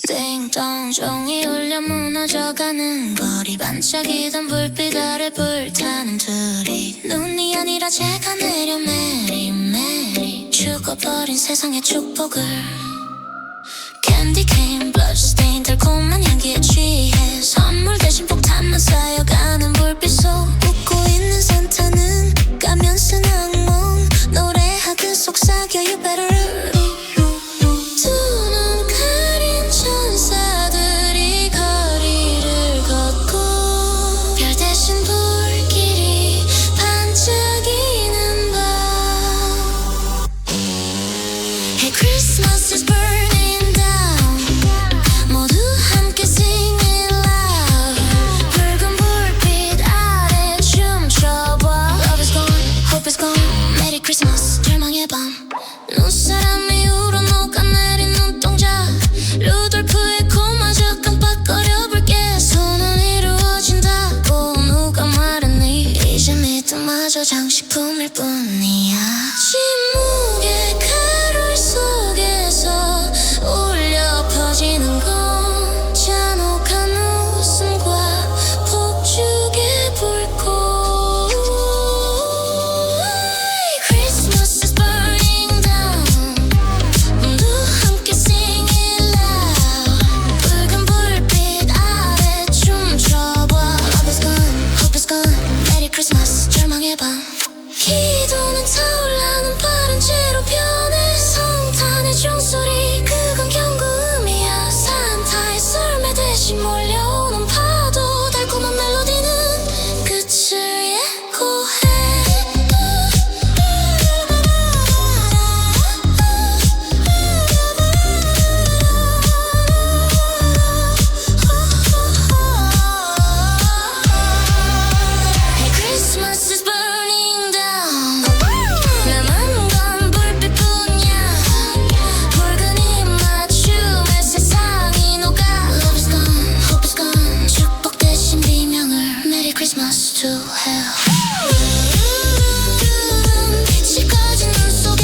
띵동 종이 울려 무너져가는 거리 반짝이던 불빛 아래 불타는 둘이 눈이 아니라 제가 내려 메리메리 죽어버린 세상의 축복을 캔디 케인 블러드스테인 달콤한 향기에 취해 선물 대신 폭탄만 쌓여가는 불빛 속 웃고 있는 산타는 가면 쓴 악몽 노래하듯 속삭여 You better 두 눈 가린 천사들이 거리를 걷고 별 대신 불길이 반짝이는 밤 Hey Christmas is burning down 모두 함께 sing it loud 붉은 불빛 아래 춤춰봐 Love is gone, hope is gone Merry Christmas 절망의 밤 눈사람이 울어 녹아내린 눈동자 루돌프의 코마저 깜빡거려볼게 소원 이루어진다고 누가 말했니 이제 믿음마저 장식품일 뿐이야 침묵의 가루 속에서 울려 퍼지는 건 잔혹한 웃음과 폭죽의 불꽃 Christmas is burning down 모두 함께 sing it loud 붉은 불빛 아래 춤춰봐 Love is gone, hope is gone Merry Christmas 절망의 밤 기도는 타올라는 파란 채로 변해 성탄의 종소리 그건 경고음이야 산타의 썰매 대신 몰려오는 파도 달콤한 멜로디는 끝을 예고해 Hey Christmas is burning down 남은 건 불빛뿐이야 붉은 입맞춤에 세상이 녹아 Love is gone, hope is gone 축복 대신 비명을 Merry Christmas to hell 빛이 꺼진 눈 속에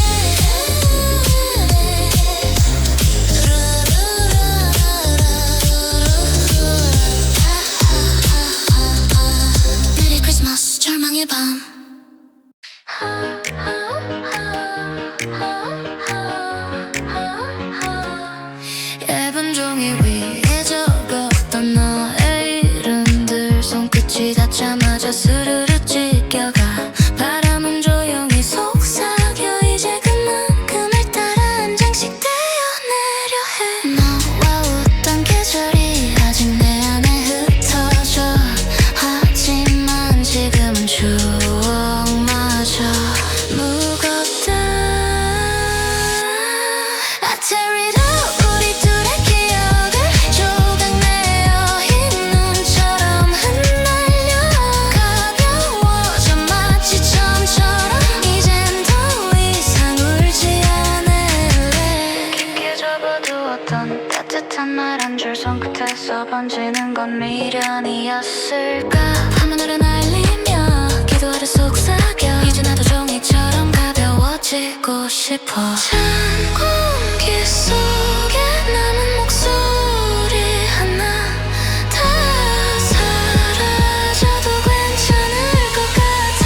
Merry Christmas 절망의 밤 얇은 종이 위에 적었던 너의 이름들 손끝이 닿자마자 스르르 찢겨가 바람은 조용히 속삭여 이제 그만큼을 따라 한 장씩 떼어내려 해 너와 웃던 계절이 아직 내 안에 흩어져 하지만 지금은 추억마저 무겁다 I tear it up 우리 둘의 기억을 조각내어 흰 눈처럼 흩날려 가벼워져 마치 처음처럼 이젠 더 이상 울지 않을래 깊게 접어두었던 따뜻한 말 한 줄 손끝에서 번지는 건 미련이었을까 밤하늘을 날리며 기도하듯 속삭여 이제 나도 종이처럼 가벼워지고 싶어 찬 공기 속에 남은 목소리 하나 다 사라져도 괜찮을 것 같아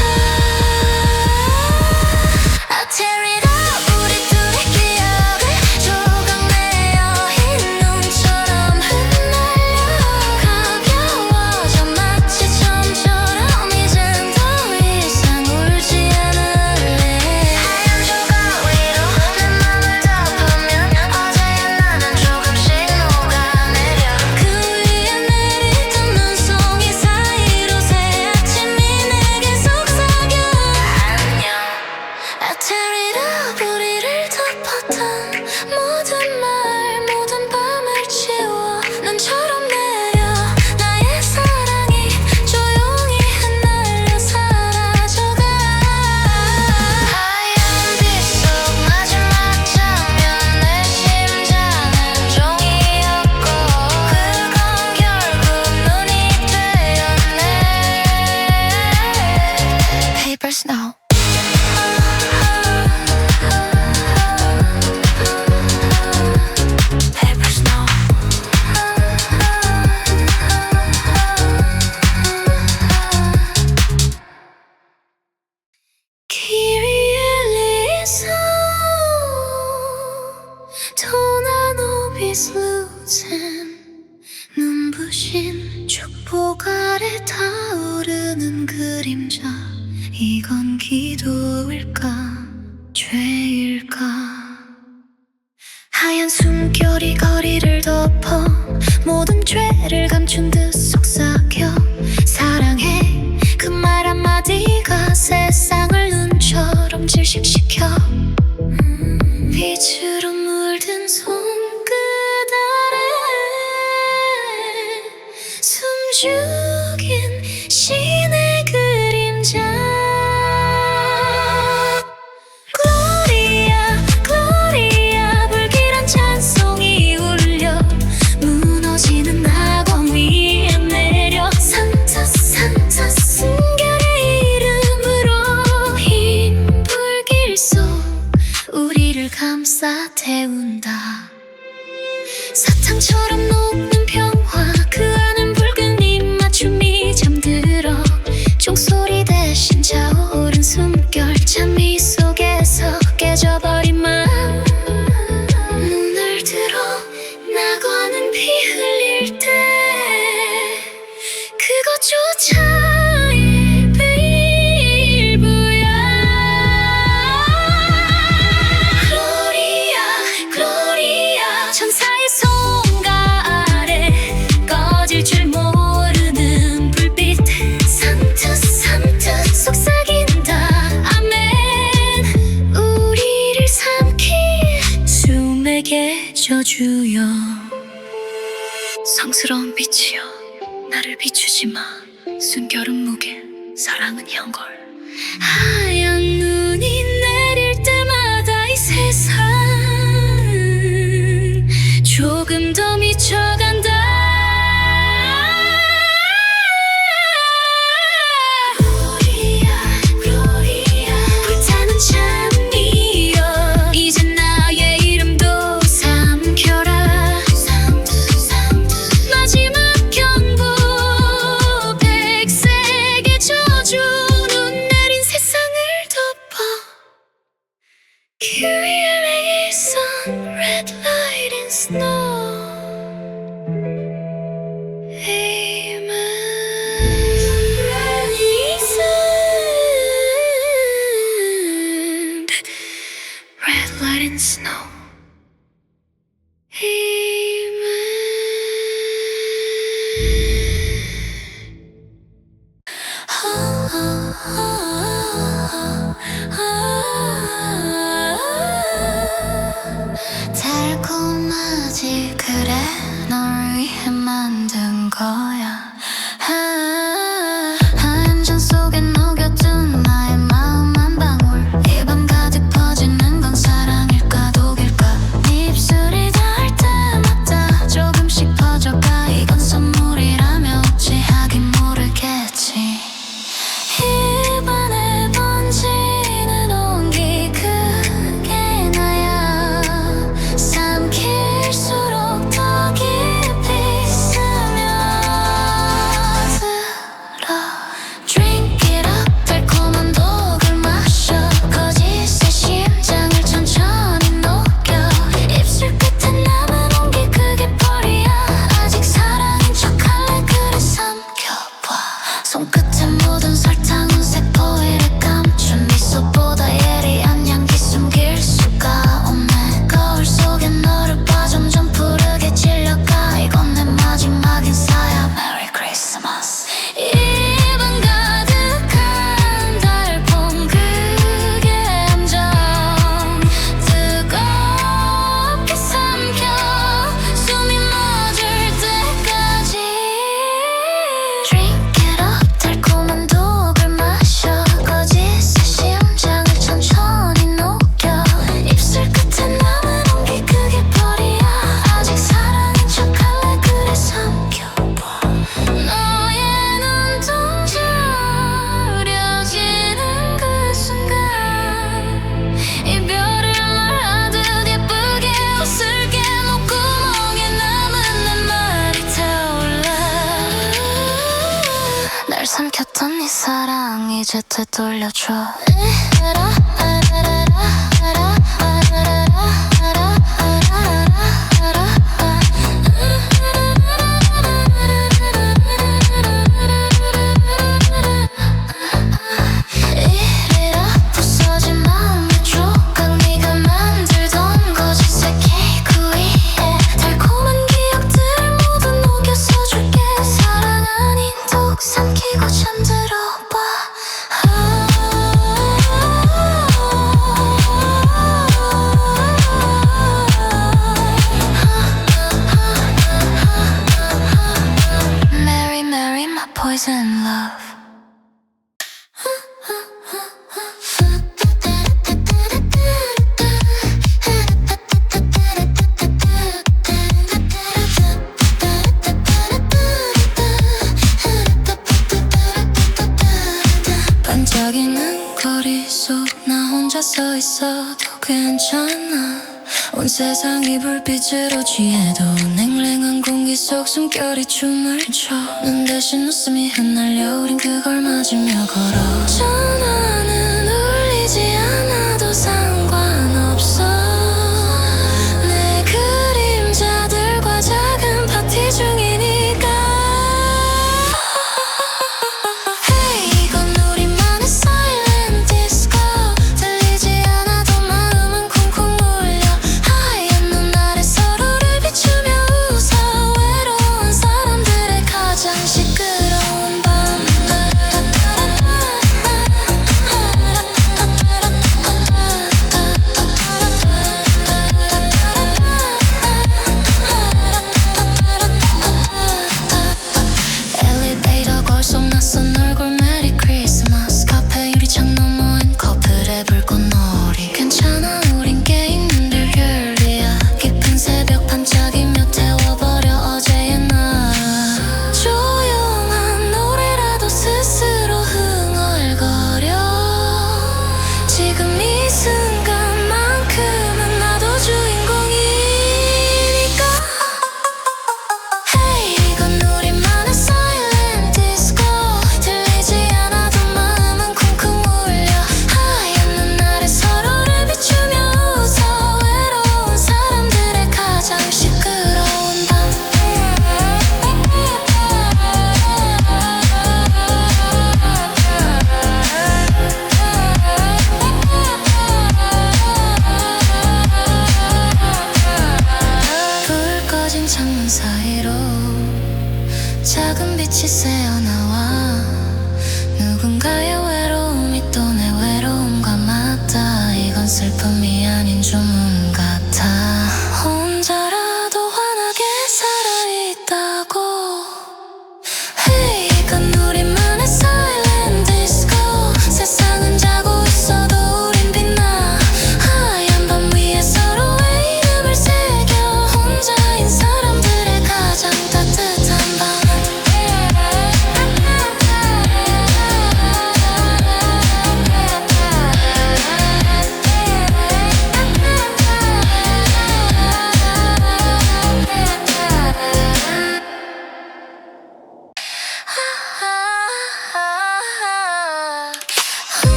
I tear it up 우리 둘의 기억을 조각내어 흰 눈처럼 흩날려 가벼워져 마치 처음처럼 이젠 더 이상 울지 않을래 하얀 조각 위로 내 맘을 덮으면 어제의 나는 조금씩 is losing. 눈부신 축복 아래 타오르는 그림자. 이건 기도일까 죄일까. 하얀 숨결이 거리를 덮어 모든 죄를 감춘 듯 속삭여. 사랑해 그 말 한마디가 세상을 눈처럼 질식시켜. 빛으로 물든 손끝 아래 숨죽인 신의 그림자. 글로리아 글로리아 불길한 찬송이 울려 무너지는 낙원 위에 내려. 산타 산타 순결의 이름으로 흰 불길 속 우리를 감싸 태운다. 사탕처럼 녹는 평화 그 안은 붉은 입맞춤이 잠들어. 종소리 대신 차오른 숨결 찬미 속에서 깨져버린 마음. 눈을 들어 낙원은 피 흘릴 때 그것조차 천사의 손가 아래 꺼질 줄 모르는 불빛. 산타 산타 속삭인다 아멘. 우리를 삼킨 숨에게 저주여. 성스러운 빛이여 나를 비추지 마. 순결은 무게 사랑은 형걸. 하얀 눈이 내릴 때마다 이 세상 조금 더 미쳐간다. 글로리아 글로리아 불타는 찬미여 이젠 나의 이름도 삼켜라. 마지막 경고 백색의 저주 눈 내린 세상을 덮어. 길 위에 매일 sun red light and snow. Red light and snow. 달콤하지 그래 널 위해 만든 거야. 하얀 잔 속에 녹여둔 나의 마음 한 방울. 이 밤 가득 퍼지는 건 사랑일까 독일까. 네 입술이 닿을 때마다 조금씩 퍼져가. 이건 선물이라면 어찌하긴 모르겠지. 입안에 번지는 온기 그게 나야. 삼킬수록 더 깊이 스며들어. Drink it up 달콤한 독을 마셔. 거짓의 심장을 천천히 녹여. 입술 끝에 남은 온기 그게 벌이야. 아직 사랑인 척할래 그래 삼켜봐. 손끝에 묻은 설탕은 세포위를 감춘 미소보다 예리한 향기 숨길 수가 없네. 거울 속에 너를 봐 점점 푸르게 질려가. 이건 내 마지막 인사야. Merry Christmas. 입안 가득한 달콤 그게 함정 뜨겁게 삼켜 숨이 멎을 때까지. Drink it up 달콤한 독을 마셔. 거짓의 심장을 천천히 녹여. 입술 끝에 남은 온기 그게 벌이야. 아직 사랑인 척할래 그래 삼켜봐. 너의 눈동자 흐려지는 그 순간 이별을 말하듯 예쁘게 웃을게. 목구멍에 남은 내 말이 타올라. 날 삼켰던 네 사랑 이제 되돌려줘. always in love. 반짝이는 거리 속 나 혼자 서 있어도 괜찮아. 온 세상이 불빛으로 취해도 냉랭한 공기 속 숨결이 춤을 춰. 눈 대신 웃음이 흩날려 우린 그걸 맞으며 걸어. 전화는 울리지 않아도 상관없어. 내 그림자들과 작은 파티 중이니까. Hey, 이건 우리만의 silent disco. 들리지 않아도 마음은 쿵쿵 울려. 하얀 눈 아래 서로를 비추며 웃어. 외로운 사람들의 가장 시끄러운 밤. 엘리베이터 거울 속 낯선 얼굴 메리 크리스마스. 카페 유리창 너머엔 커플의 불꽃놀이. 괜찮아 우린 게임들 girl이야. 깊은 새벽 반짝이며 태워버려 어제의 날. 조용한 노래라도 스스로 흥얼거려. 지금 이 순간만큼은 나도 주인공이니까. Hey, 이건 우리만의 silent disco. 들리지 않아도 마음은 쿵쿵 울려. 하얀 눈 아래 서로를 비추며 웃어. 외로운 사람들의 가장 시끄러운 밤. 불 꺼진 창문 사이로 작은 빛이 새어나와. 누군가의 외로움이 또 내 외로움과 맞닿아. 이건 슬픔이 아닌 주문 같아. 혼자라도 환하게 살아있다고. Hey, 이건 우리만의 silent disco. 세상은 자고 있어도 우린 빛나. 하얀 밤 위에 서로의 이름을 새겨. 혼자인 사람들의 가장 따뜻한 밤.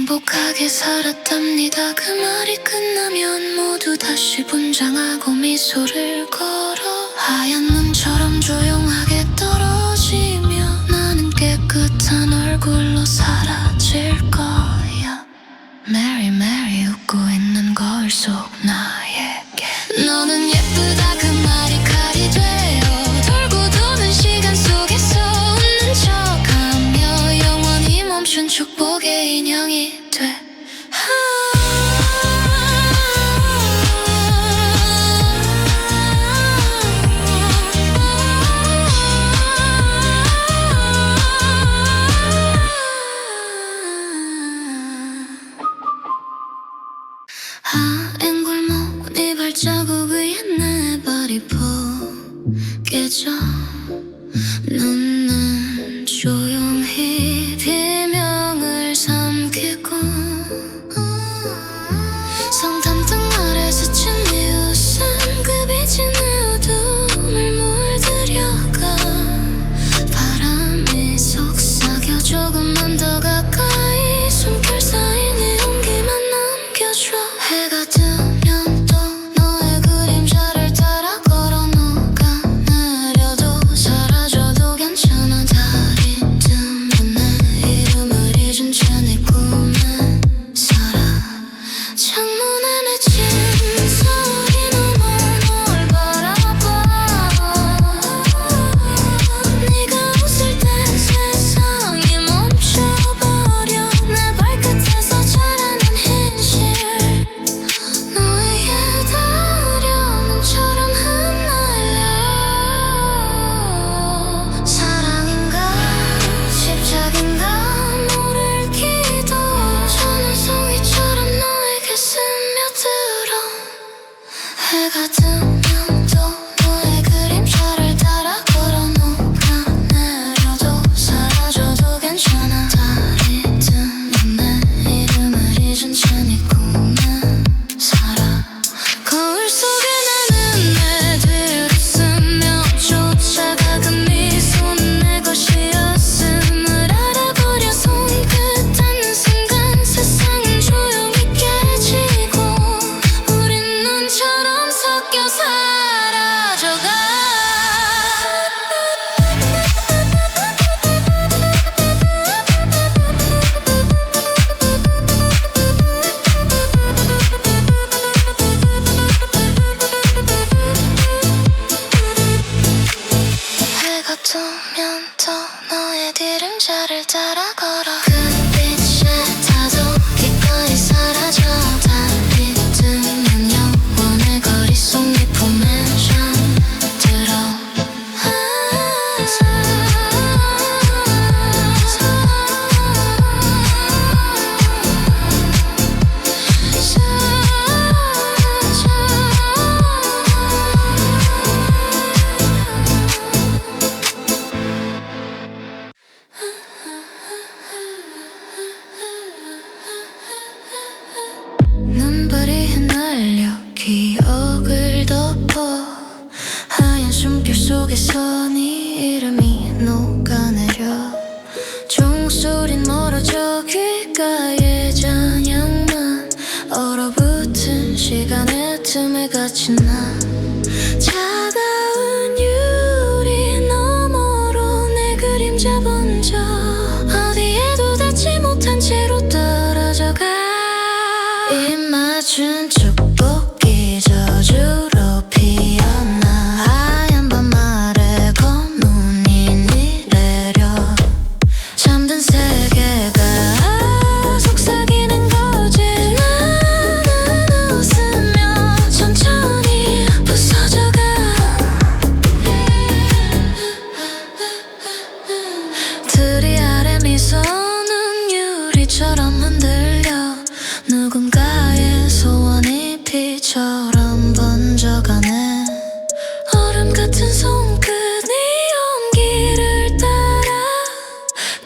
행복하게 살았답니다. 그 말이 끝나면 모두 다시 분장하고 미소를 걸어 하얀 눈처럼 조용하게 떨어지며 나는 깨끗한 얼굴로 사라질 거야. Mary Mary 웃고 있는 거울 속 나에게 너는 예쁘다 그 말이 칼이 되어 돌고 도는 시간 속에서 웃는 척하며 영원히 멈춘 축복의 인형이 돼. 앵골목 네 발자국 위에 내 발이 포개져 눈은 조용히 비명을 삼키고 성담등 아래 스친 네 웃음 그 빛이 내 어둠을 물들여가 바람이 속삭여 조금만 더 가까이 숨결 사이 네 온기만 남겨줘. 해가 뜨면 또 너의 그림자를 따라 걸어 녹아내려도 사라져도 괜찮아. 달이 뜨면 내 이름을 잊은 채 네 꿈에 살아. 창문에 맺힌 소리 넘어 널 바라봐. 네가 웃을 땐 세상이 멈춰버려. 내 발끝에서 자라는 hin실 너의 다려문처럼 흩날려. 사랑인가 십자인가 모를 기도 저는 송이처럼 너에게 스며들어. 해가 뜨면 또 너의 그림자를 따라 걸어 녹아내려도 사라져도 괜찮아. 달이 뜨면 내 이름을 잊은 채 네 꿈에 살아. 거울 속에 나는 내 뒤를 쓰며 쫓아가 그 미소는 내 것이었음을 알아버려. 손끝 닿는 순간 세상은 조용히 깨지고 우린 눈처럼 섞여 사라져가. 해가 뜨면 또 너의 뒤름자를 따라 걸어 그 빛에 다소 기꺼이 사라져. 달이 뜨면 영원의 거리 속 네 품에 잠들어. 눈발이 흩날려 기억을 덮어 하얀 숨결 속에서 네 이름이 녹아내려. 종소린 멀어져 귓가에 잔향만 얼어붙은 시간의 틈에 갇힌 나. 차가운 유리 너머로 내 그림자 번져 어디에도 닿지 못한 채로 떨어져가. 입 맞춘 축복이 저주로 피어나. 하얀 밤 아래 검눈이 내려 잠든 세계가 속삭이는 거지. 나는 웃으며 천천히 부서져가. 드리 아래 미소는 유리처럼 흔들려 누군가의 소원이 피처럼 번져가네. 얼음 같은 손끝 네 온기를 따라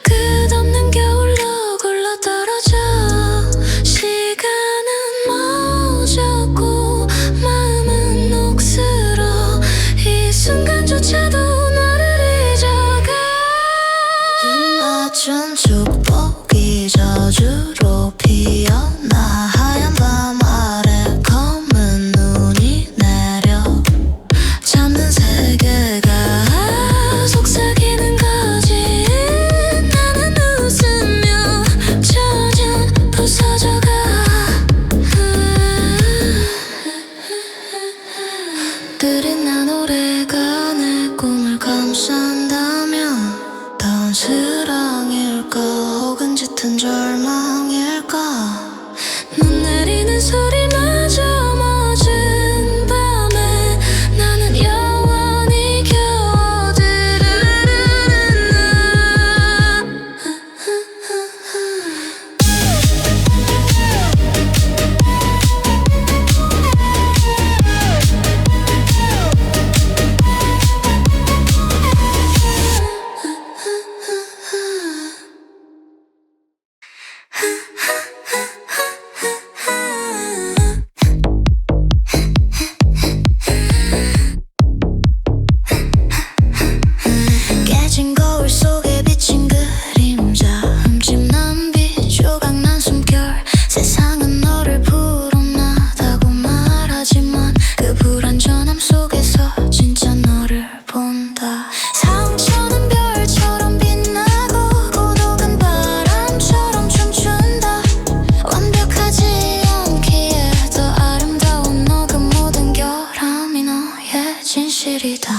끝없는 겨울로 굴러 떨어져. 시간은 멎었고 마음은 녹슬어. 이 순간조차도 나를 잊어가. 입 맞춘 축복 여기 저주로 피어나 하얀 밤 아래 검은 눈이 내려 잠든 세계가 속삭이는 거지. 나는 웃으며 점점 부서져가. 느린 나 노래가 내 꿈을 감싼다면 넌 사랑일까 혹은 짙은 절망일까. 눈 내리는 소리마저 멎은 밤에 나는 영원히 겨워들으나. 깨진 거울 속에 비친 그림자 흠집 남비 조각난 숨결. 세상은 너를 불어나다고 말하지만 그 불완전함 속에서 진짜 너를 본다. 상처는 별처럼 빛나고 고독은 바람처럼 춤춘다. 완벽하지 않기에 더 아름다운 너 그 모든 결함이 너의 진실이다.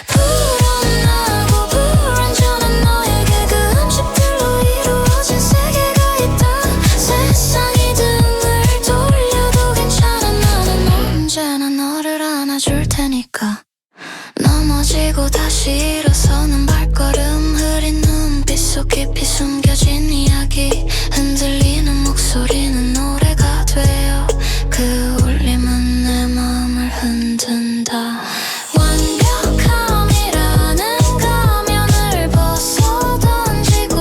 불어나고 불완전한 너에게 그 흠집들로 이루어진 세계가 있다. 세상이 등을 돌려도 괜찮아. 나는 언제나 너를 안아줄 테니까. 넘어지고 다시 일어서는 발걸음 흐린 눈빛 속 깊이 숨겨진 이야기. 흔들리는 목소리는 노래가 되어 그 울림은 내 마음을 흔든다. 완벽함이라는 가면을 벗어 던지고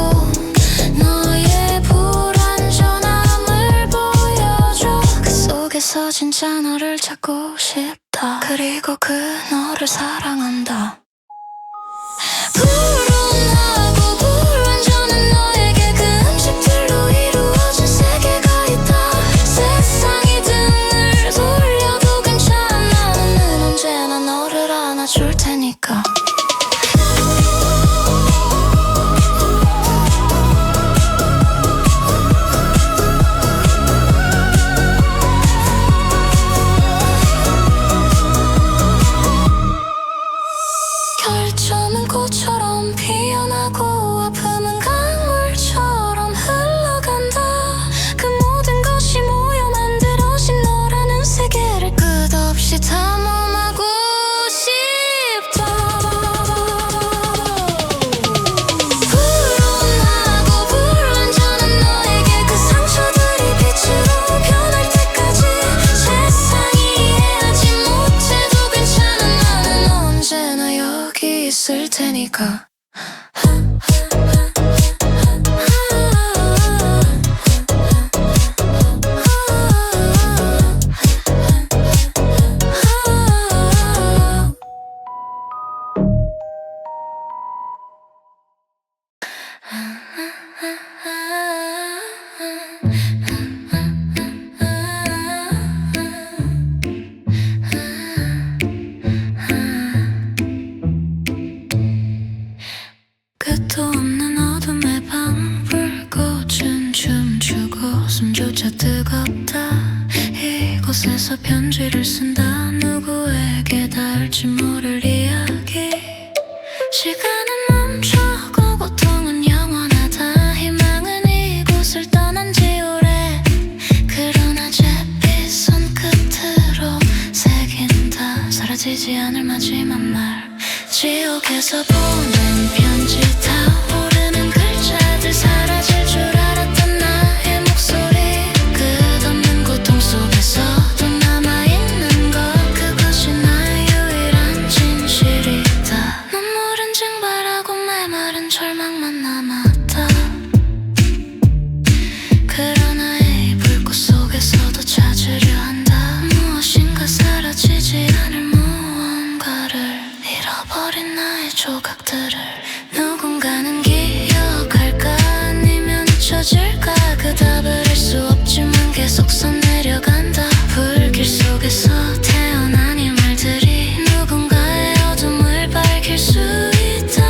너의 불완전함을 보여줘. 그 속에서 진짜 너를 찾고 싶다. 그리고 그 너를 사랑한다. 불어나고 불완전한 너에게 그 흠집들로 이루어진 세계가 있다. 세상이 등을 돌려도 괜찮아. 나는 언제나 너를 안아줄 테니까. 결점은 꽃처럼 피어나고 아픔은 강물처럼 흘러간다. 그 모든 것이 모여 만들어진 너라는 세계를 끝없이 탐험하고 싶다. 불어나고 불완전한 너에게 그 상처들이 빛으로 변할 때까지 세상이 이해하지 못해도 괜찮아. 나는 언제나 여기 있을 테니까. 끝도 없는 어둠의 방 불꽃은 춤추고 숨조차 뜨겁다. 이곳에서 편지를 쓴다. 누구에게 닿을지 모를 이야기. 시간은 멈춰고 고통은 영원하다. 희망은 이곳을 떠난 지 오래. 그러나 잿빛 손끝으로 새긴다. 사라지지 않을 마지막 말. 지옥에서 보낸 편지 타오르는 글자들. 사라질 줄 알았던 나의 목소리. 끝없는 고통 속에서도 남아있는 것. 그것이 나의 유일한 진실이다. 눈물은 증발하고 메마른 절망만 남았다. 그러나 이 불꽃 속에서도 찾으려 한다. 무엇인가 사라지지 않을 무언가를. 잃어버린 나의 조각들을 누군가는 기억할까. 아니면 이루어질까 그 답을 알 수 없지만 계속 써내려간다. 불길 속에서 태어난 이 말들이 누군가의 어둠을 밝힐 수 있다면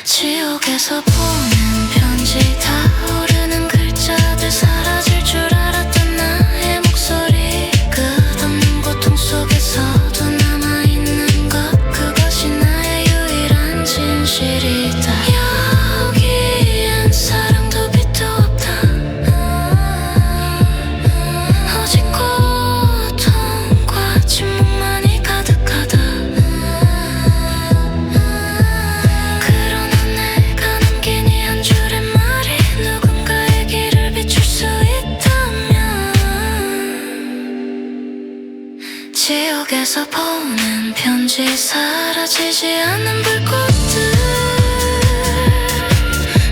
지옥에서 보낸 편지 타오르는 글자들 사라질 줄 알았던 나의 목소리 끝없는 고통 속에서도 남아있는 것 그것이 나의 유일한 진실이다. 여기엔 사랑도 빛도 없다. 오직 고통과 침묵만이 가득하다. 그러나 내가 남긴 이 한 줄의 말이 누군가의 길을 비출 수 있다면 지옥에서 보낸 편지 사라지지 않는 불꽃들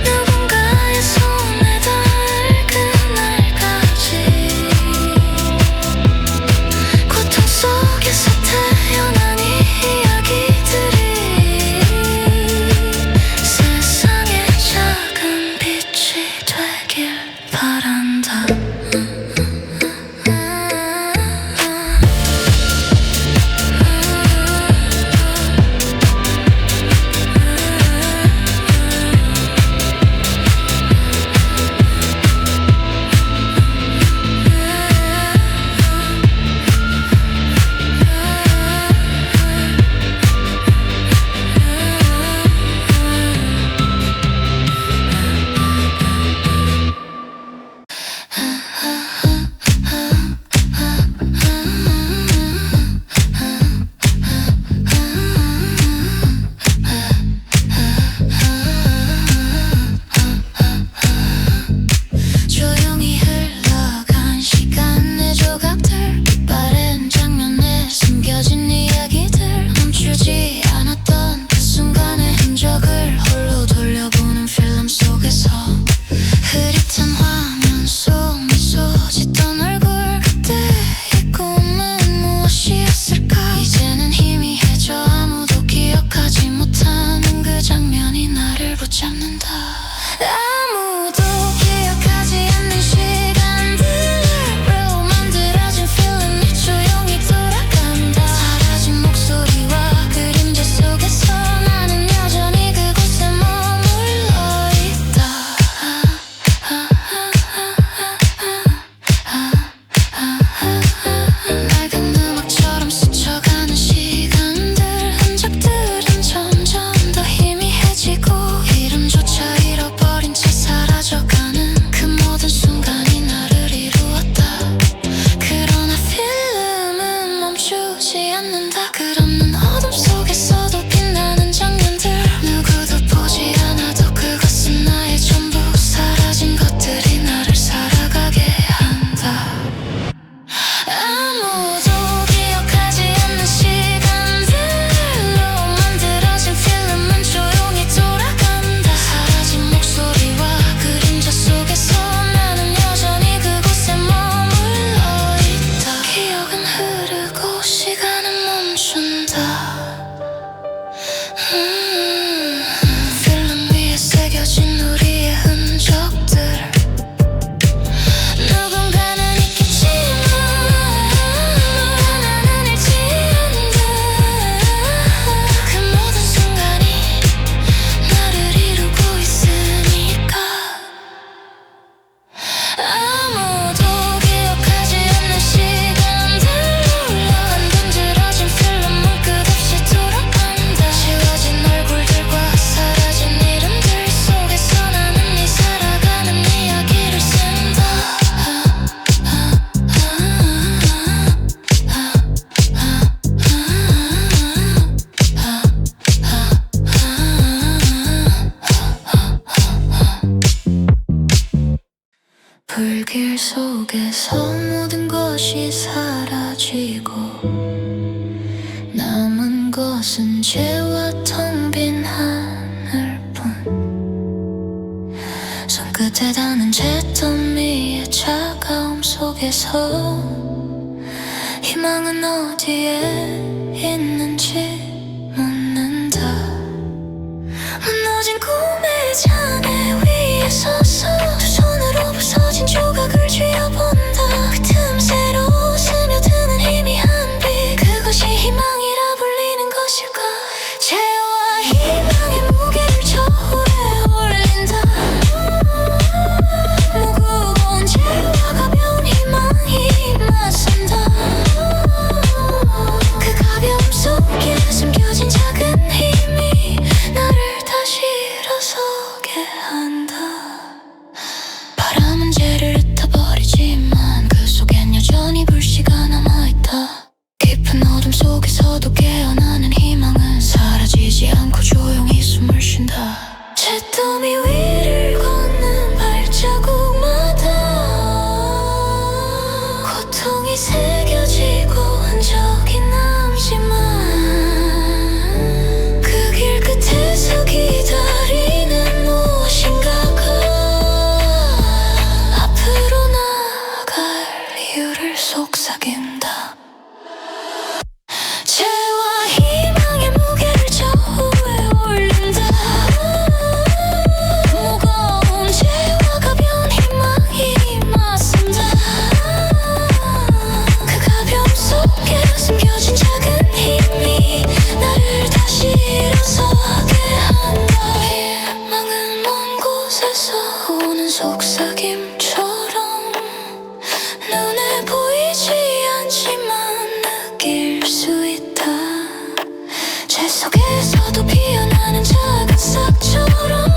누군가의 손에 닿을 그날까지 고통 속에서 태어난 이 이야기들이 세상의 작은 빛이 되길 바란다. 조용히 흘러간 시간의 조각들 빠른 장면에 숨겨진 이야기들 멈추지 않았던 그 순간의 흔적을 홀로 돌려보는 필름 속에서 흐릿한 화면 속 미소 짓던 얼굴 그때의 꿈은 무엇이었을까. 이제는 희미해져 아무도 기억하지 못하는 그 장면이 나를 붙잡는다. 아무도 기억하지 않는 시간들로 만들어진 필름이 조용히 돌아간다. 사라진 목소리와 그림자 속에서 나는 여전히 그곳에 머물러 있다. 낡은 음악처럼 스쳐가는 시간들 흔적들은 점점 더 희미해지고 이름조차 잃어버린 채 사라져가는 그 모든 순간이 나를 이루었다. 그러나 필름은 멈추지 않는다. 끝없는 어둠 속에서도 빛나는 장면들 누구도 보지 않아도 그것은 나의 전부. 사라진 것들이 나를 살아가게 한다. 아무도 기억하지 않는 시간들로 만들어진 필름은 조용히 돌아간다. 사라진 목소리와 그림자 속에서 나는 여전히 그곳에 머물러 있다. 기억은 흐르고 시간은 멈춘다. 필름 위에 새겨진 우리의 흔적들 누군가는 있겠지만 나는 잃지 않는다. 그 모든 순간이 나를 이루고 있으니까. 아무도 기억하지 않는 시간들로 만들어진 필름은 끝없이 돌아간다. 지워진 얼굴들과 사라진 이름들 속에서 나는 이 살아가는 이야기를 쓴다. 불길 속에서 모든 것이 사라지고 남은 것은 죄와 텅 빈 하늘뿐. 손끝에 닿는 잿더미의 차가움 속에서 희망은 어디에 있는지 묻는다. 무너진 꿈의 벽에 서서 두 손으로 부서진 조각을 쥐어본다. 그 틈새로 스며드는 희미한 빛, 그것이 희망이라 불리는 것일까. 죄와 희망의 무게를 저울에 올린다. 무거운 죄와 가벼운 희망이 맞선다. 그 가벼움 속에 숨겨진 작은 힘이 나를 다시 일어서게 한다. 바람은 죄를 흩어버리지만 그 속엔 여전히 불씨가 남아있다. 깊은 어둠 속에서도 깨어나는 희망은 사라지지 않고 조용히 숨을 쉰다. 잿더미 위를 걷는 발자국마다 고통이 새겨지고 흔적이 남지만 그 길 끝에서 기다리는 무엇인가가 앞으로 나아갈 이유를 속삭인다. 죄와 희망의 무게를 저울에 올린다. 무거운 죄와 가벼운 희망이 맞선다. 그 가벼움 속에 숨겨진 작은 힘이 나를 다시 일어서게 한다. 희망은 먼 곳에서 오는 속삭임처럼 눈에 보이지 않지만 느낄 수 있다. 죄 속에서도 피어나는 작은 싹처럼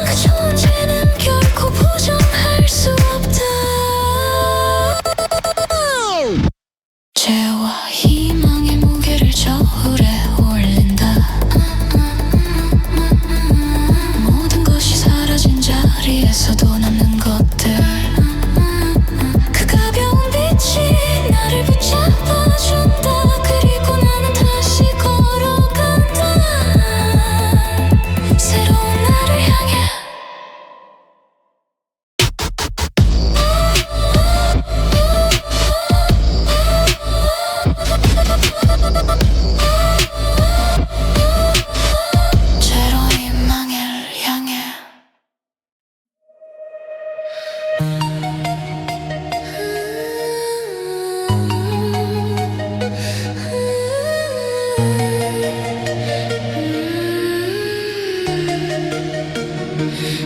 그 존재는 결코 부정할 수 없다. 죄와 희망의 무게를 저울에 올린다. 모든 것이 사라진 자리에서도 남는 것들, 그 가벼운 빛이 나를 붙잡아준다. 그리고 나는 다시 걸어간다. 새로운 나를 향해. 새로운 희망을 향해.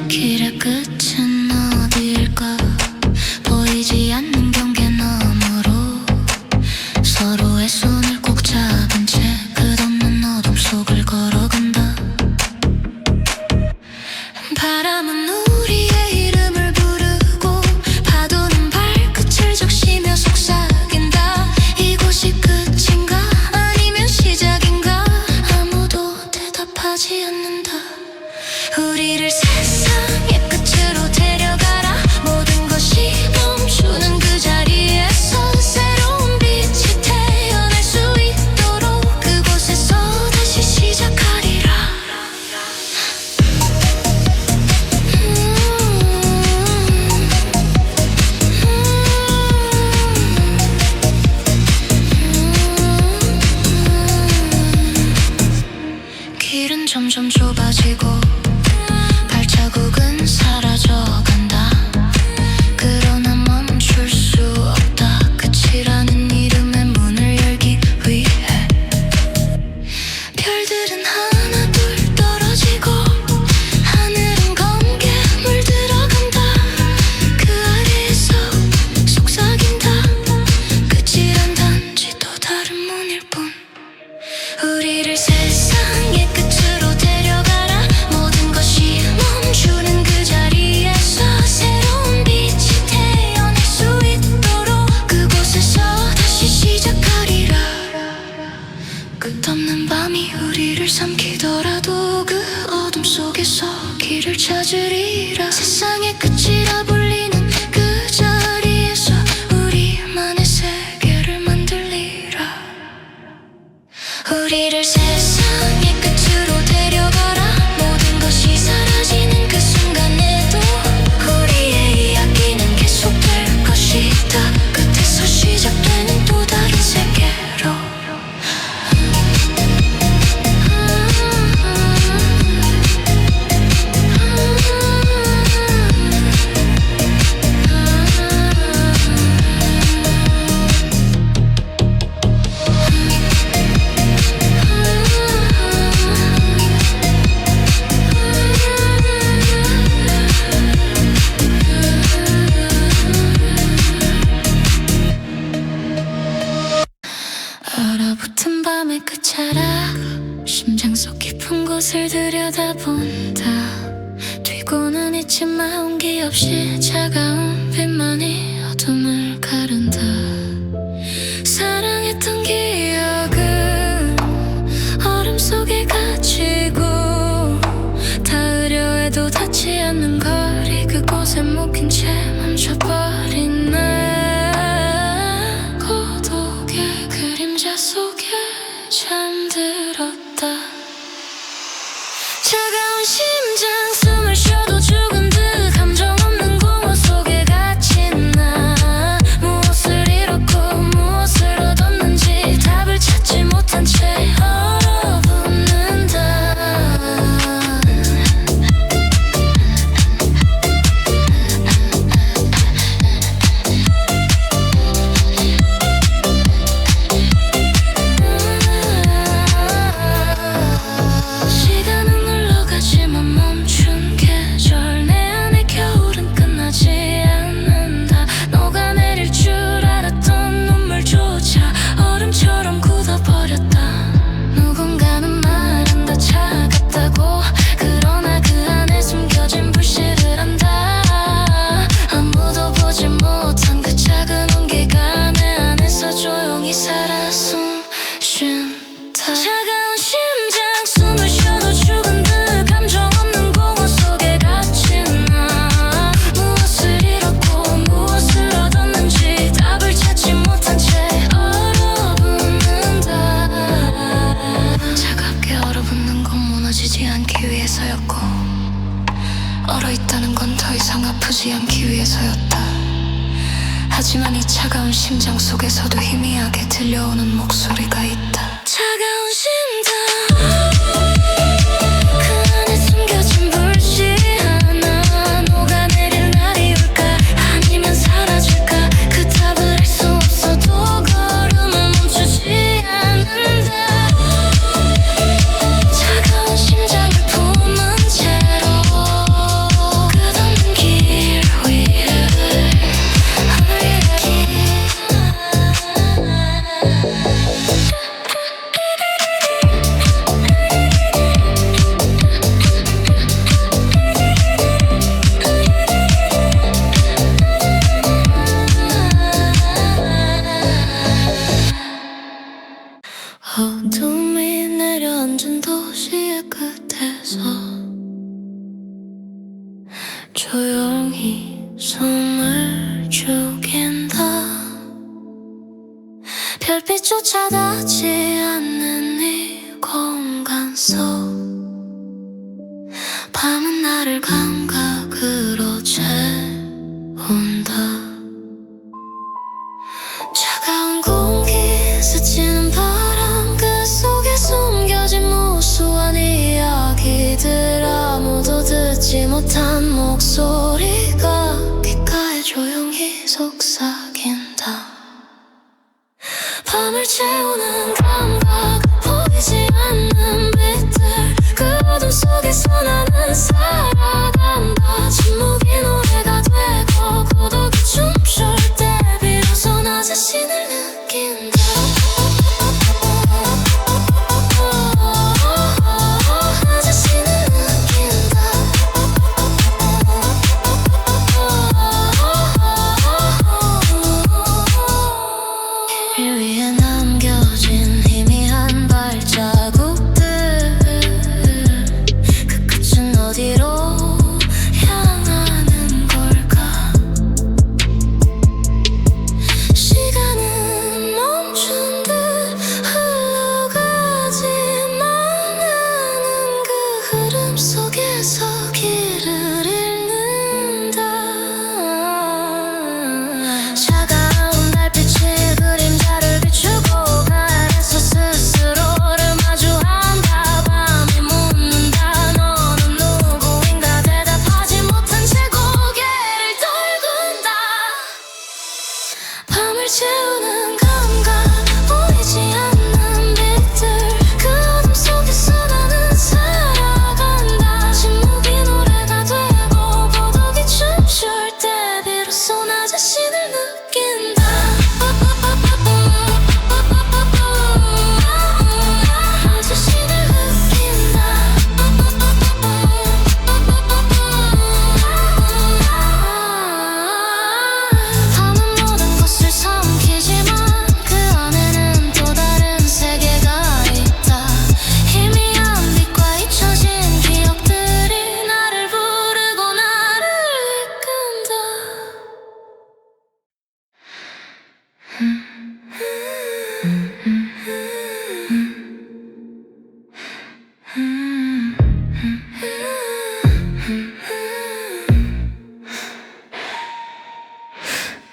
길의 끝은 어디일까. 보이지 않는 경계 너머로 서로의 손을 꼭 잡은 채 끝없는 어둠 속을 걸어간다. 바람은 우리의 이름을 부르고 파도는 발끝을 적시며 속삭인다. 이곳이 끝인가 아니면 시작인가. 아무도 대답하지 않는다. 우리를 세상의 끝으로 데려가라. 모든 것이 멈추는 그 자리에서 새로운 빛이 태어날 수 있도록 그곳에서 다시 시작하리라. 길은 점점 좁아지고 발자국은 사라져간다. 그러나 멈출 수 없다. 끝이라는 이름의 문을 열기 위해 별들은 하나 둘 떨어지고 하늘은 검게 물들어간다. 그 아래에서 속삭인다. 끝이란 단지 또 다른 문일 뿐. 우리를 세상의 끝으로 데려가라. 모든 것이 멈추는 그 자리에서 새로운 빛이 태어날 수 있도록 그곳에서 다시 시작하리라. 끝없는 밤이 우리를 삼키더라도 그 어둠 속에서 길을 찾으리라. 세상의 끝이라 불리는 그 자리에서 우리만의 세계를 만들리라. 우리를 세상의 끝으로 데려가라. 모든 것이 사라지는 그 순간에도 우리의 이야기는 계속될 것이다. 끝에서 시작되는 또 다른 세계로. 심장 속 깊은 곳을 들여다본다. 뛰고는 있지만 온기 없이 차가운 빛만이 어둠을 가른다. 사랑했던 기억은 얼음 속에 갇히고 닿으려 해도 닿지 않는 거리 그곳에 묶인 채 멈춰버린 나 고독의 그림자 속에 잠들었다. 차가운 심장 숨을 쉬어도 죽은 듯 감정 없는 공허 속에 갇힌 나 무엇을 잃었고 무엇을 얻었는지 답을 찾지 못한 채 얼어붙는다. 시간은 흘러가지만 멈춘 계절 내 안의 겨울은 끝나지 않는다. 녹아내릴 줄 알았던 눈물조차 얼음처럼 굳어버렸다. 누군가는 말한다 차갑다고. 그러나 그 안에 숨겨진 불씨를 안다. 아무도 보지 못한 그 작은 온기가 내 안에서 조용히 살아 숨 쉰다. 차가운 심장 숨을 쉬어도 죽은 듯 감정 없는 공허 속에 갇힌 나 무엇을 잃었고 무엇을 얻었는지 답을 찾지 못한 채 얼어붙는다. 차갑게 얼어붙는 건 무너지지 않기 위해서였고 얼어있다는 건 더 이상 아프지 않기 위해서였다. 하지만 이 차가운 심장 속에서도 희미하게 들려오는 목소리가 있다. 차가운 심장 그 안에 숨겨진 불씨 하나 녹아내릴 날이 올까 아니면 사라질까 그 답을 알 수 없어도 걸음은 멈추지 않는다. 차가운 심장을 품은 채로 끝없는 길 위를 어둠이 내려앉은 도시의 끝에서 조용히 숨을 죽인다. 별빛조차 닿지 않는 이 공간 속 밤은 나를 감각으로 채운다. 차가운 공기 스치는 바람 그 속에 숨겨진 무수한 이야기들 아무도 듣지 못한 목소리가 귓가에 조용히 속삭인다. 밤을 채우는 감각 보이지 않는 빛들 그 어둠 속에서 나는 살아간다. 침묵이 노래가 되고 고독이 춤출 때 비로소 나 자신을 느낀다. 나 자신을 느낀다. 길 위에 남겨진 희미한 발자국들 그 끝은 어디로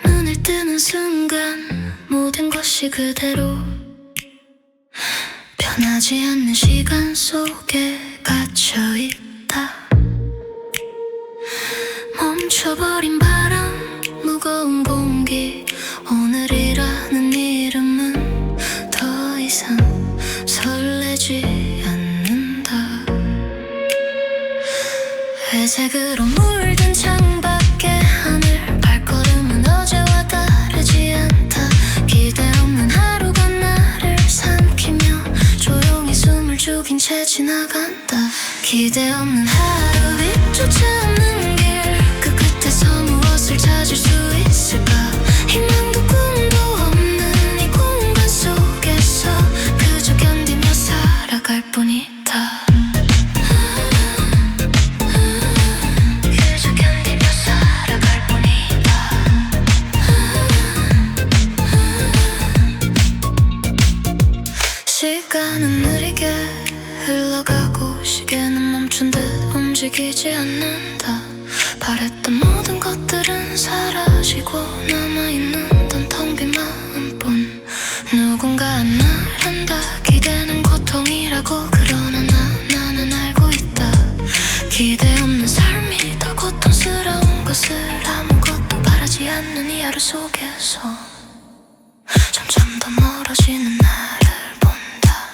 눈을 뜨는 순간 모든 것이 그대로 변하지 않는 시간 속에 갇혀있다. 멈춰버린 바람, 무거운 공기, 오늘이라는 이름은 더 이상 설레지 않는다. 회색으로 물든 창밖에 하늘, 발걸음은 어제와 다르지 않다. 기대 없는 하루가 나를 삼키며 조용히 숨을 죽인 채 지나간다. 기대 없는 하루, 빛조차 없는 길, 그 끝에서 무엇을 찾을 수 있을까. 희망도 꿈도 없는 이 공간 속에서 그저 견디며 살아갈 뿐이다. 그저 견디며 살아갈 뿐이다. 시간은 느리게 흘러가고 시계는 멈춘 듯 움직이지 않는다. 바랬던 모든 것들은 사라지고 남아있는 던 텅 빈 마음뿐. 누군가 말한다. 기대는 고통이라고. 그러나 나는 알고 있다. 기대 없는 삶이 더 고통스러운 것을 아무것도 바라지 않는 이 하루 속에서 점점 더 멀어지는 나를 본다.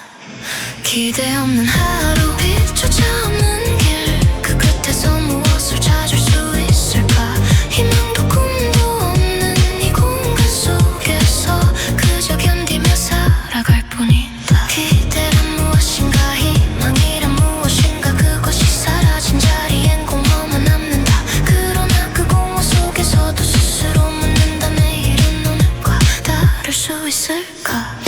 기대 없는 하루, 빛조차 없는 길, 그 끝에서 무엇을 찾을 수 있을까. 희망도 꿈도 없는 이 공간 속에서 그저 견디며 살아갈 뿐이다. 기대란 무엇인가, 희망이란 무엇인가, 그것이 사라진 자리엔 공허만 남는다. 그러나 그 공허 속에서도 스스로 묻는다. 내일은 오늘과 다를 수 있을까.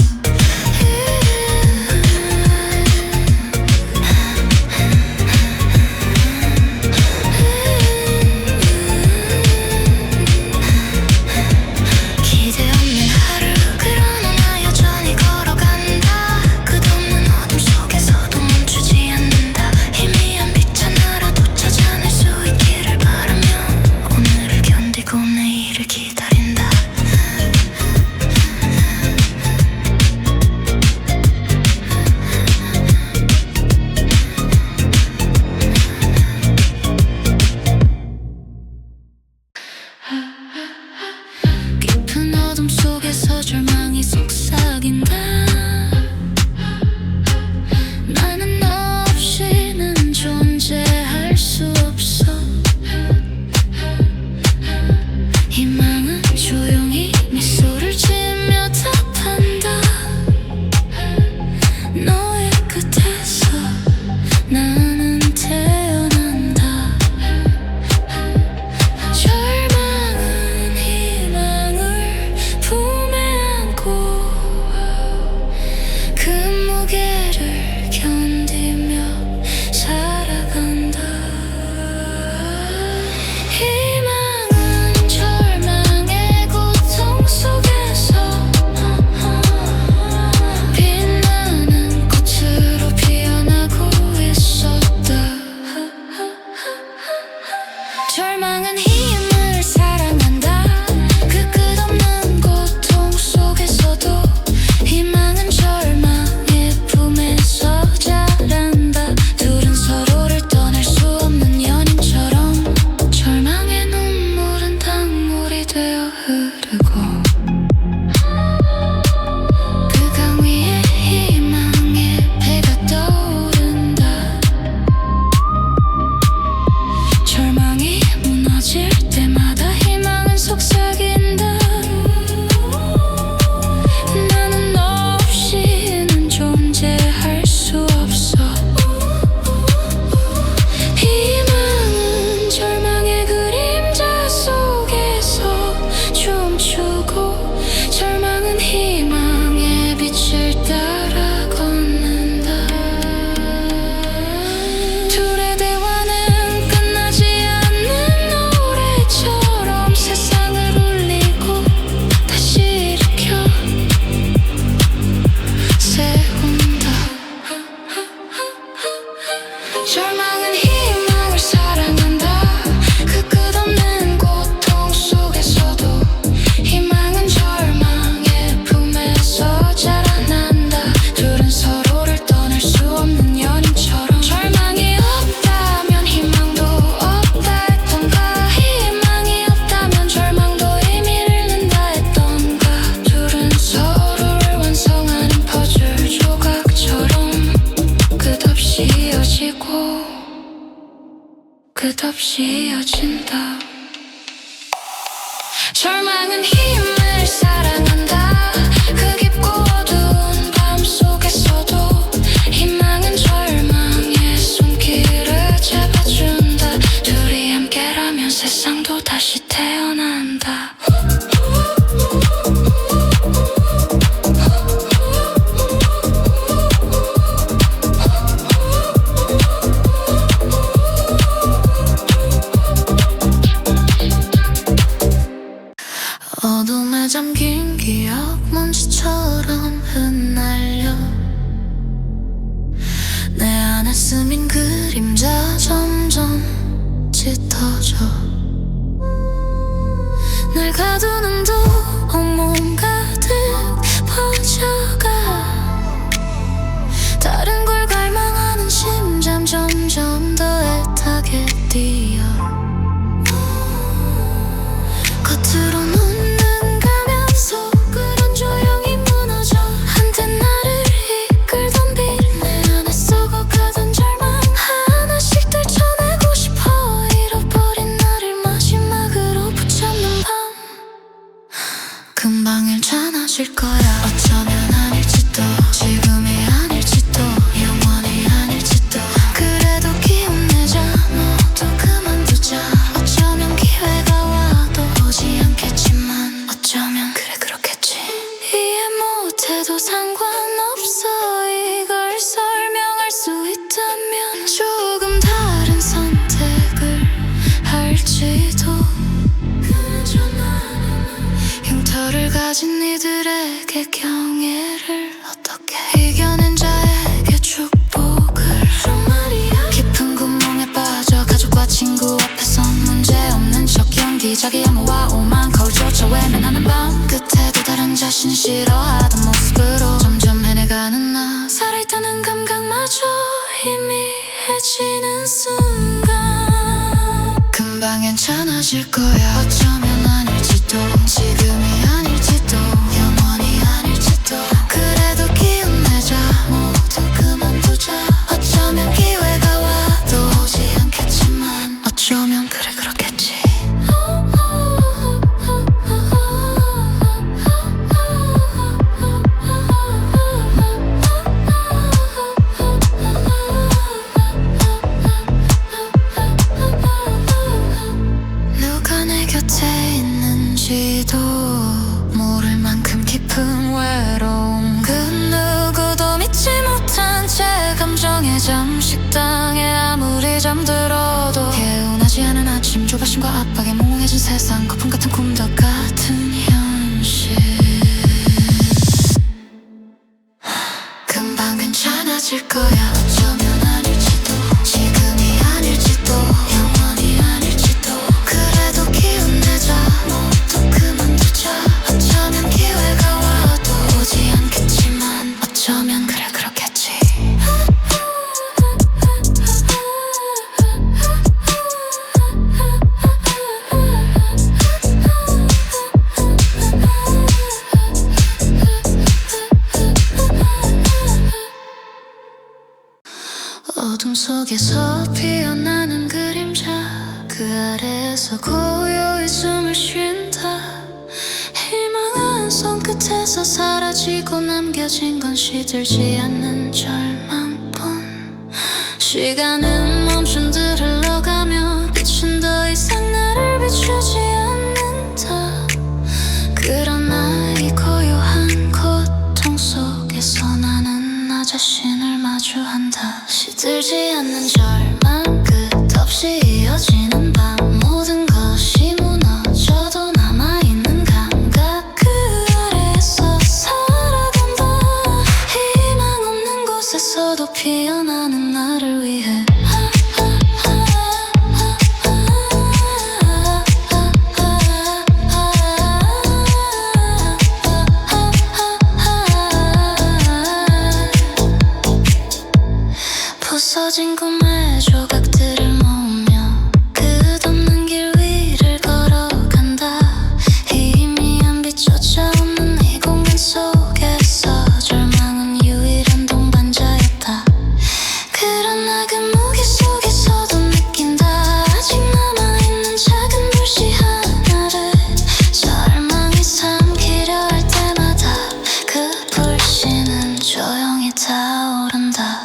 절망은 희망을 사랑한다. 그 끝없는 고통 속에서도 희망은 절망의 품에서 자라난다. 둘은 서로를 떠날 수 없는 연인처럼. 절망이 없다면 희망도 없다 했던가. 희망이 없다면 절망도 의미를 잃는다 했던가. 둘은 서로를 완성하는 퍼즐 조각처럼 끝없이 이어지고 끝없이 이어진다. 절망은 힘을 사랑한다. 그 깊고 어두운 밤 속에서도 희망은 절망의 손길을 잡아준다. 둘이 함께라면 세상도 다시 태어난다. 어둠에 잠긴 기억 먼지처럼 흩날려 내 안에 스민 그림자 점점 짙어져. 날 가두는 도 온몸 가득 퍼져가. 다른 걸 갈망하는 심장 점점 더 애타게 뛰어. 겉으로는 웃는 가면 속으론 조용히 무너져. 한때 나를 이끌던 빛, 내 안에 썩어가던 절망 하나씩 떨쳐내고 싶어. 잃어버린 나를 마지막으로 붙잡는 밤. 금방 괜찮아질 거야. 어쩌면 아닐지도, 지금이 아닐지도, 영원히 아닐지도. 그래도 기운내자, 모두 그만두자. 어쩌면 기회가 와도 오지 않겠지만 어쩌면 그래 그렇겠지. 이해 못해도 상관없어. 이걸 설명할 수 있다면 조금 다른 선택을 할지도. 그저 나는 흉터를 가진 이들에게 경애를 어떻게 이겨낸 자에게 축복을 좀 말이야. 깊은 구멍에 빠져 가족과 친구 앞에선 문제없는 척 연기. 자기 암호와 오만 거울조차 외면하는 밤 끝에도 다른 자신 싫어하던 모습으로 점점 해내가는 나. 살아있다는 감각마저 희미해지는 순간 금방 괜찮아질 거야. 어쩌면 아닐지도, 지금이 아닐지도, 영원히 아닐지도. 그래도 기운내자, 모두 그만두자. 어쩌면 기회가 와도 오지 않겠지만 어쩌면 그래 그렇겠지. 누가 내 곁에 있는지도 모를 만큼 깊은 외로움. 그 누구도 믿지 못한 채 감정에 잠식당해. 아무리 잠들어도 개운하지 않은 아침, 조바심과 압박에 몽롱해진 세상. 거품 같은 꿈덕 같은 현실. 금방 괜찮아질 거야. 어쩌면 아닐지도, 지금이 아닐지도, 영원히 아닐지도. 그래도 기운내자, 모두 그만두자. 어쩌면 기회가 와도 오지 않겠지만 어쩌면 그래 그렇겠지. 어둠 속에서 피어나는 그림자, 그 아래에서 고요히 숨을 쉰다. 희망은 손끝에서 사라지고 남겨진 건 시들지 않는 절망뿐. 시간은 멈춘 듯 흘러가며 빛은 더 이상 나를 비추지 않는다. 그러나 이 고요한 고통 속에서 나는 나 자신을 마주한다. 시들지 않는 절망, 끝없이 이어지는 밤. 모든 것이 무너져도 남아있는 감각, 그 아래에서 살아간다. 희망 없는 곳에서도 피어나는 나를 위해. 부서진 꿈의 조각들을 모으며 끝없는 길 위를 걸어간다. 희미한 빛조차 없는 이 공간 속에서 절망은 유일한 동반자였다. 그러나 그 무게 속에서도 느낀다. 아직 남아있는 작은 불씨 하나를 절망이 삼키려 할 때마다 그 불씨는 조용히 타오른다.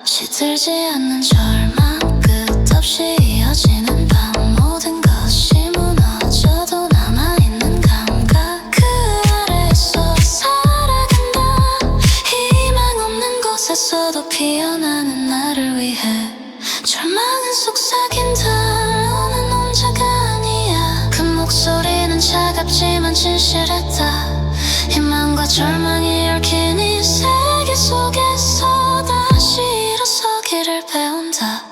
시들지 않는 절망, 끝없이 이어지는 밤, 모든 것이 무너져도 남아있는 감각, 그 아래에서 살아간다. 희망 없는 곳에서도 피어나는 나를 위해 절망은 속삭인다. 너는 혼자가 아니야. 그 목소리는 차갑지만 진실했다. 희망과 절망이 얽힌 이 세계 속에서 다시 일어서기를 배운다.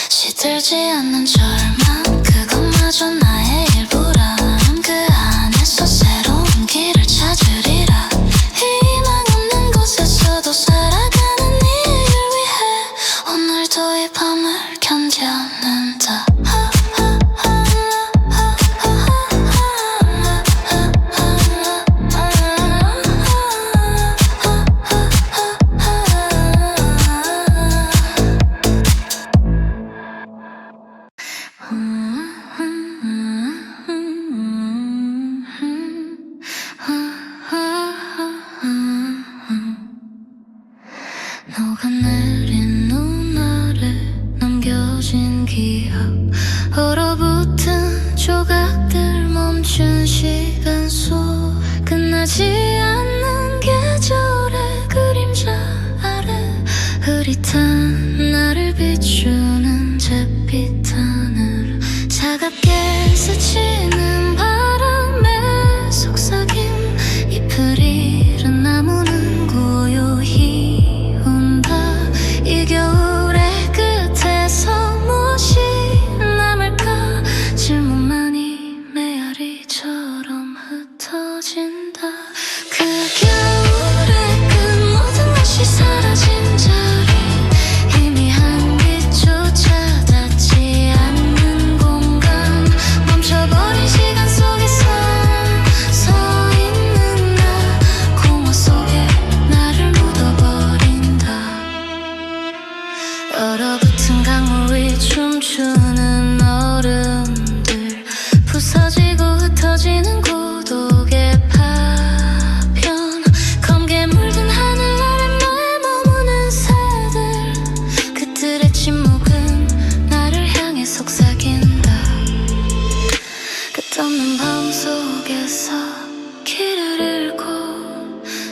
시들지 않는 절망, 그것마저 나의 일부람. 그 안에서 새로운 길을 찾으리라. 희망 없는 곳에서도 살아가는 이를 위해 오늘도 이 밤을 견뎌낸다. 녹아내린 눈 아래 남겨진 기억, 얼어붙은 조각들 멈춘 시간 속 끝나지 않는 계절의 그림자 아래 흐릿한 나를 비추는 잿빛 하늘, 차갑게 스치는 바람에 속삭임 잎을 잃은 나무는 고요히 운다. 이 겨울의 끝에서 무엇이 남을까? 질문만이 메아리처럼 흩어진다. 그 겨울의 끝, 모든 것이 사라진 자리, 희미한 빛조차 닿지 않는 공간, 멈춰버린 시간 속에서 서 있는 나, 공허 속에 나를 묻어버린다. 얼어붙은 강물 위 춤추는 얼음들, 부서지고 흩어지는 고독의 파편, 검게 물든 하늘 아래 나에 머무는 새들, 그들의 침묵은 나를 향해 속삭인다. 끝없는 밤 속에서 길을 잃고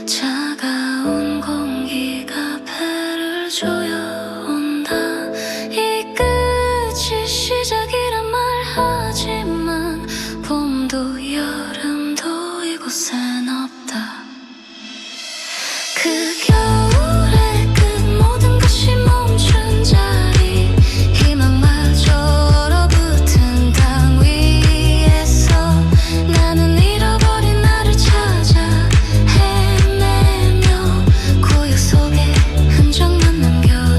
차가운 공기가 배를 조여온다. 이 끝이 시작이란 말하지만 봄도 여름도 이곳엔 없다. 그 겨울의 끝, 모든 것이 멈춘 자리, 희망마저 얼어붙은 땅 위에서 나는 잃어버린 나를 찾아 헤매며 고요 속에 흔적만 남겨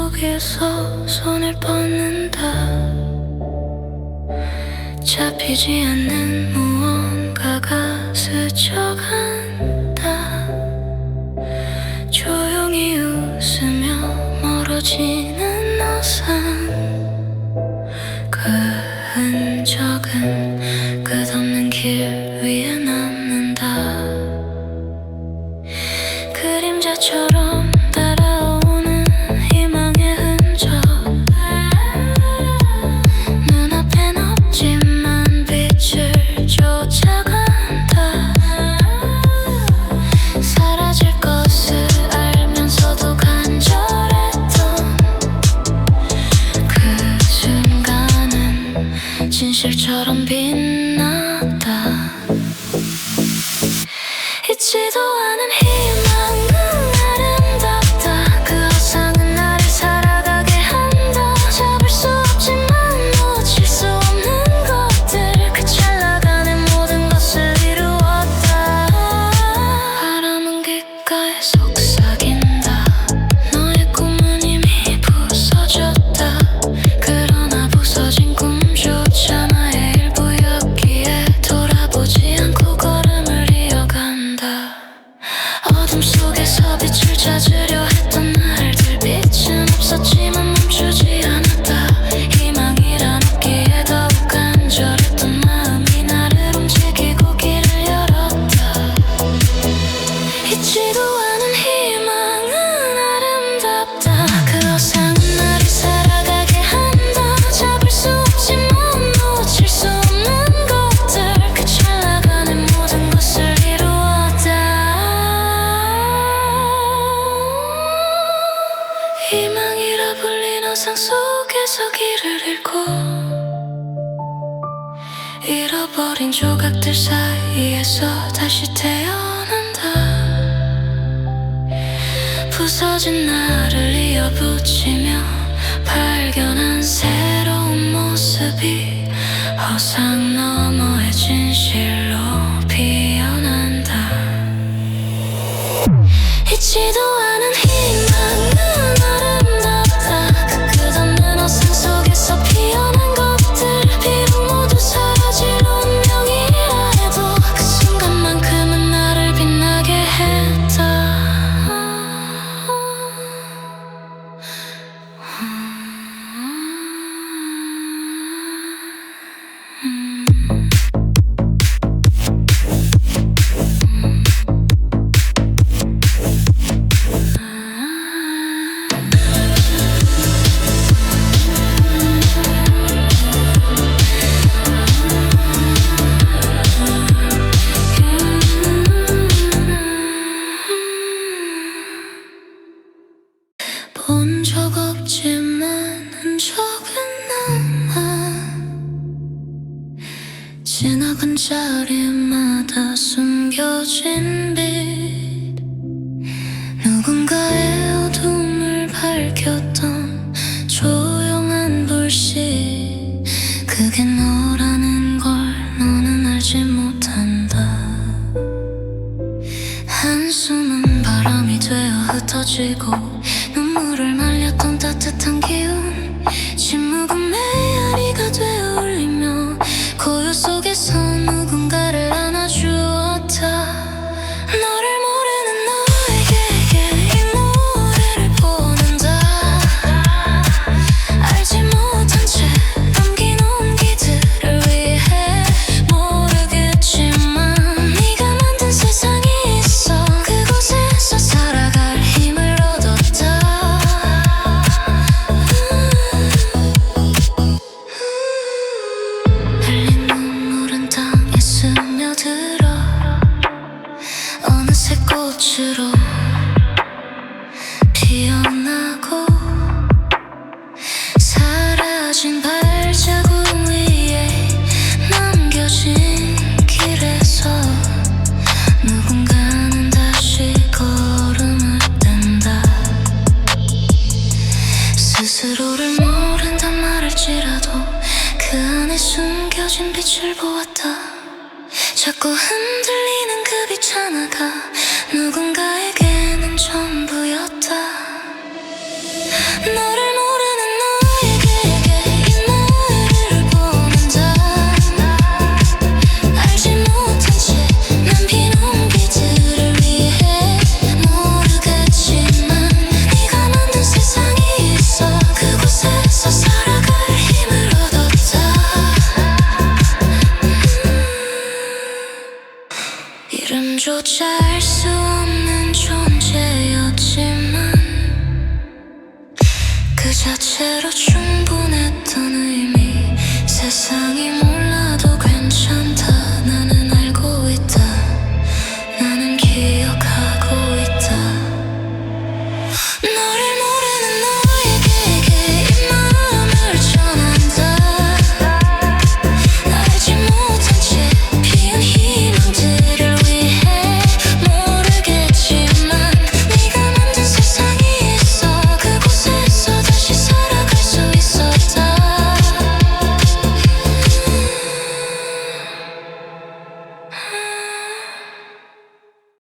속에서 손을 뻗는다. 잡히지 않는 무언가가 스쳐간다. 조용히 웃으며 멀어지는 너상. 그 흔적은 끝없는 길 위에 남는다. 그림자처럼 따라오는 희망의 흔적. 눈앞엔 없지만 빛을 쫓아간다. 사라질 것을 알면서도 간절했던 그 순간은 진실처럼 빛났다. 잊지도 않은 희망은 아름답다. 그 허상은 나를 살아가게 한다. 잡을 수 없지만 놓칠 수 없는 것들. 그 찰나가는 모든 것을 이루었다. 바람은 귓가에 속삭인다. 너의 꿈은 이미 부서졌다. 그러나 부서진 꿈조차 나의 일부였기에 돌아보지 않고 걸음을 이어간다. 어둠 속에서 빛을 찾으려 했던 날들. 빛은 없었지만 멈추지 않았다. 희망이란 없기에 더욱 간절했던 마음이 나를 움직이고 길을 열었다. 잊지도 않은 희망은 아름답다. 그 허상은 나를 살아가게 한다. 잡을 수 없지만 놓칠 수 없는 것들. 그 찰나가는 모든 것을 이루었다. 희망이라 불린 허상 속에서 길을 잃고 잃어버린 조각들 사이에서 다시 태어난다. 부서진 나를 이어붙이며 발견한 새로운 모습이 허상 너머의 진실로 피어난다. 잊지도 않은 희망은 아름답다. 그 끝없는 허상 속에서 피어난 것들. 비록 모두 사라질 운명이라 해도 그 순간만큼은 나를 빛나게 했다. 본 적 없지만 흔적은 남아. 지나간 자리마다 숨겨진 빛. 누군가의 어둠을 밝혔던 조용한 불씨. 그게 너라는 걸 너는 알지 못한다. 한숨은 바람이 되어 흩어지고 눈물을 말렸던 따뜻한 기운. 침묵은 메아리가 되어 울리며 고요 속에서 누군가를 안아주었다. 너를 모르는 너에게 이 노래를 보낸다. 알지 못한 채 남긴 온기들을 위해 모르겠지만 네가 만든 세상이 있어. 그곳에서 살아갈 힘을 얻었다. 흘린 눈물은 땅에 스며들어 어느새 꽃으로 피어나고 사라진 발자국 위에 남겨진 길에서 누군가는 다시 걸음을 뗀다. 스스로를 모른단 말할지라도 그 안에 숨겨진 빛을 보았다. 자꾸 흔들리는 그 빛 하나가 누군가에게는 전부였다. 너를 모르는 너에게 이 노래를 보낸다. 알지 못한 채 난 비놓은 길들을 위해 모르겠지만 네가 만든 세상이 있어. 그곳에서 살아갈 힘을 얻었다. 이름조차 알 수 없는 존재였지만 그 자체로 충분했던 의미. 세상이